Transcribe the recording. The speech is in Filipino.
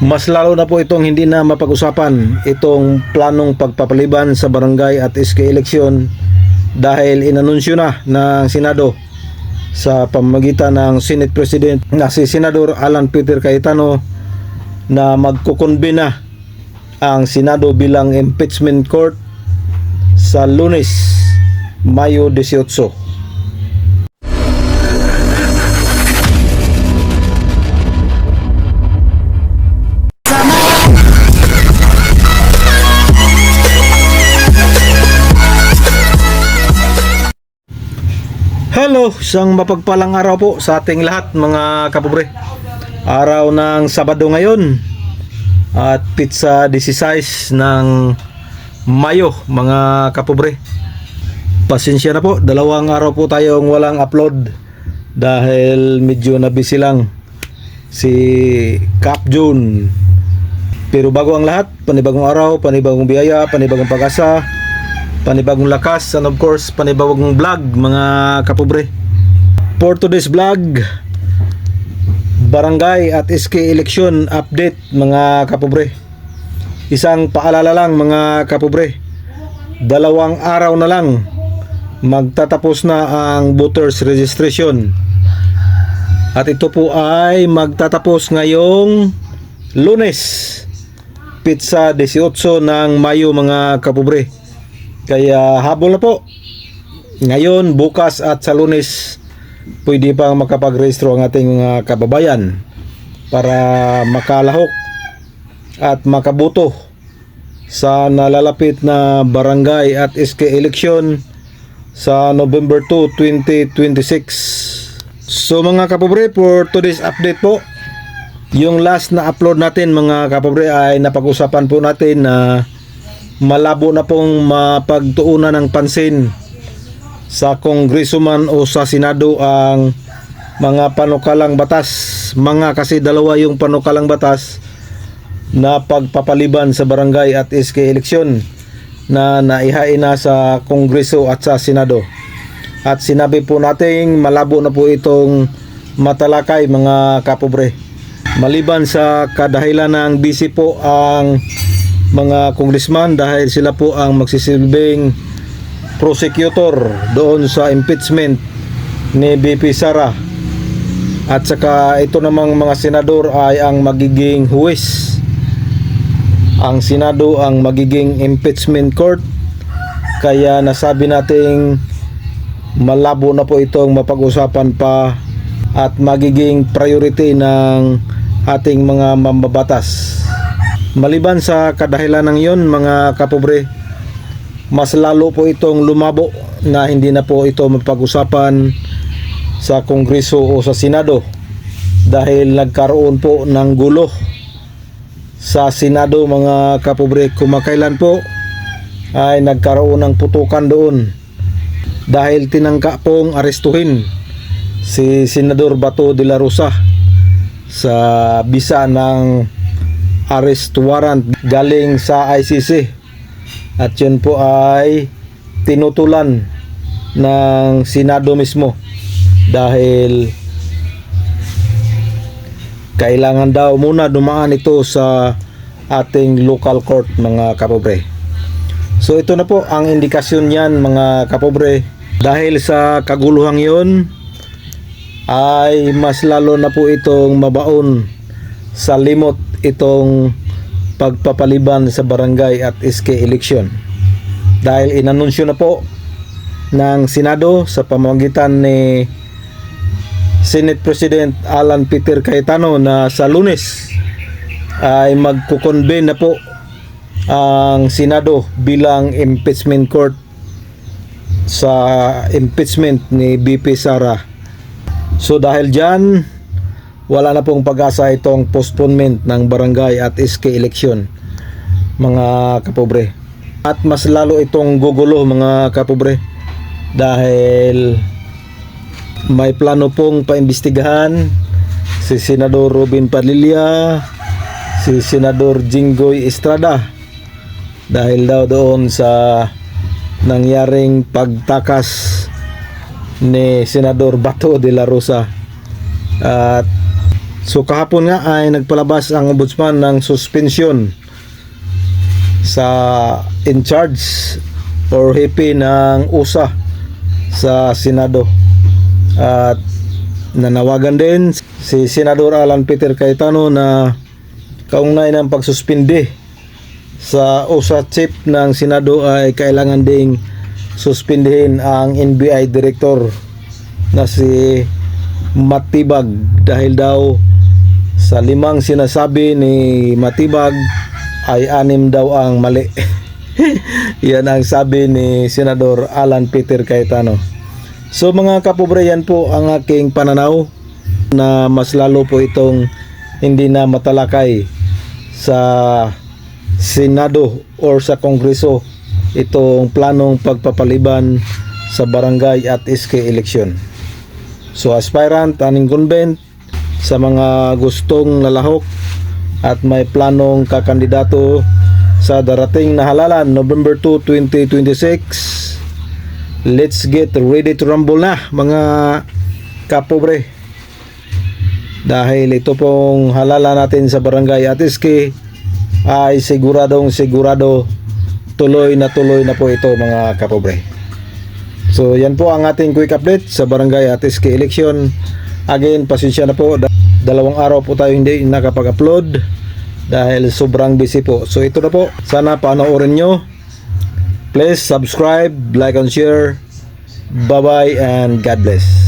Mas lalo na po itong hindi na mapag-usapan itong planong pagpapaliban sa barangay at SK eleksyon dahil inanunsyo na ng Senado sa pamamagitan ng Senate President na si Senador Alan Peter Cayetano na magkukonbine na ang Senado bilang impeachment court sa Lunes, Mayo 18. Hello, isang mapagpalang araw po sa ating lahat mga kapobre. Araw ng Sabado ngayon at pizza 16 ng Mayo mga kapobre. Pasensya na po, 2 araw po tayong walang upload dahil medyo na busy lang si Cap June. Pero bago ang lahat, panibagong araw, panibagong biyaya, panibagong pag-asa, panibagong lakas, and of course panibagong vlog mga kapobre. For today's vlog, barangay at SK election update mga kapobre. Isang paalala lang mga kapobre, 2 araw na lang magtatapos na ang voters registration at ito po ay magtatapos ngayong Lunes, pizza 18 ng Mayo mga kapobre. Kaya habol na po. Ngayon, bukas at sa Lunes pwede pang makapag-rehistro ang ating mga kababayan para makalahok at makaboto sa nalalapit na barangay at SK election sa November 2, 2026. So mga kapobre, for today's update po, yung last na upload natin mga kapobre ay napag-usapan po natin na malabo na pong mapagtuunan ng pansin sa Kongreso man o sa Senado ang mga panukalang batas. Kasi 2 yung panukalang batas na pagpapaliban sa barangay at SK eleksyon na naihain na sa Kongreso at sa Senado. At sinabi po nating malabo na po itong matalakay mga kapobre. Maliban sa kadahilan ng busy po ang mga congressman dahil sila po ang magsisilbing prosecutor doon sa impeachment ni BP Sara, at saka ito namang mga senador ay ang magiging huwes. Ang Senado ang magiging impeachment court, kaya nasabi nating malabo na po itong mapag-usapan pa at magiging priority ng ating mga mambabatas. Maliban sa kadahilan ng yon mga kapobre, mas lalo po itong lumabo na hindi na po ito mapag-usapan sa Kongreso o sa Senado dahil nagkaroon po ng gulo sa Senado mga kapobre. Kumakailan po ay nagkaroon ng putukan doon dahil tinangka pong arestuhin si Senador Bato de la Rosa sa bisa ng arrest warrant galing sa ICC, at yun po ay tinutulan ng Senado mismo dahil kailangan daw muna dumaan ito sa ating local court mga kapobre. So ito na po ang indikasyon niyan mga kapobre, dahil sa kaguluhang yun ay mas lalo na po itong mabaon sa limot itong pagpapaliban sa barangay at SK election dahil inanunsyo na po ng Senado sa pamamagitan ni Senate President Alan Peter Cayetano na sa Lunes ay magkukonbine na po ang Senado bilang impeachment court sa impeachment ni BP Sara. So dahil dyan, wala na pong pag-asa itong postponement ng barangay at SK election mga kapobre. At mas lalo itong gugulo mga kapobre dahil may plano pong paimbestigahan si Senador Robin Padilla, si Senador Jinggoy Estrada dahil daw doon sa nangyaring pagtakas ni Senador Bato de la Rosa. At So kahapon nga ay nagpalabas ang ombudsman ng suspension sa in charge or VP ng USA sa Senado. At nanawagan din si Senador Alan Peter Cayetano na kaugnay ng pagsuspindi sa USA chief ng Senado ay kailangan ding suspindihin ang NBI director na si Matibag dahil daw sa 5 sinasabi ni Matibag ay 6 daw ang mali. Yan ang sabi ni Senador Alan Peter Cayetano. So mga kapobre, yan po ang aking pananaw na mas lalo po itong hindi na matalakay sa Senado or sa Kongreso itong planong pagpapaliban sa barangay at SK election. So aspirant and incumbent sa mga gustong lalahok at may planong kakandidato sa darating na halalan November 2, 2026, let's get ready to rumble na mga kapobre, dahil ito pong halalan natin sa barangay at SK ay siguradong sigurado tuloy na po ito mga kapobre. So yan po ang ating quick update sa barangay at SK election. Again, pasensya na po, 2 araw po tayo hindi nakapag-upload dahil sobrang busy po. So ito na po, sana panoorin nyo. Please subscribe, like and share. Bye bye and God bless.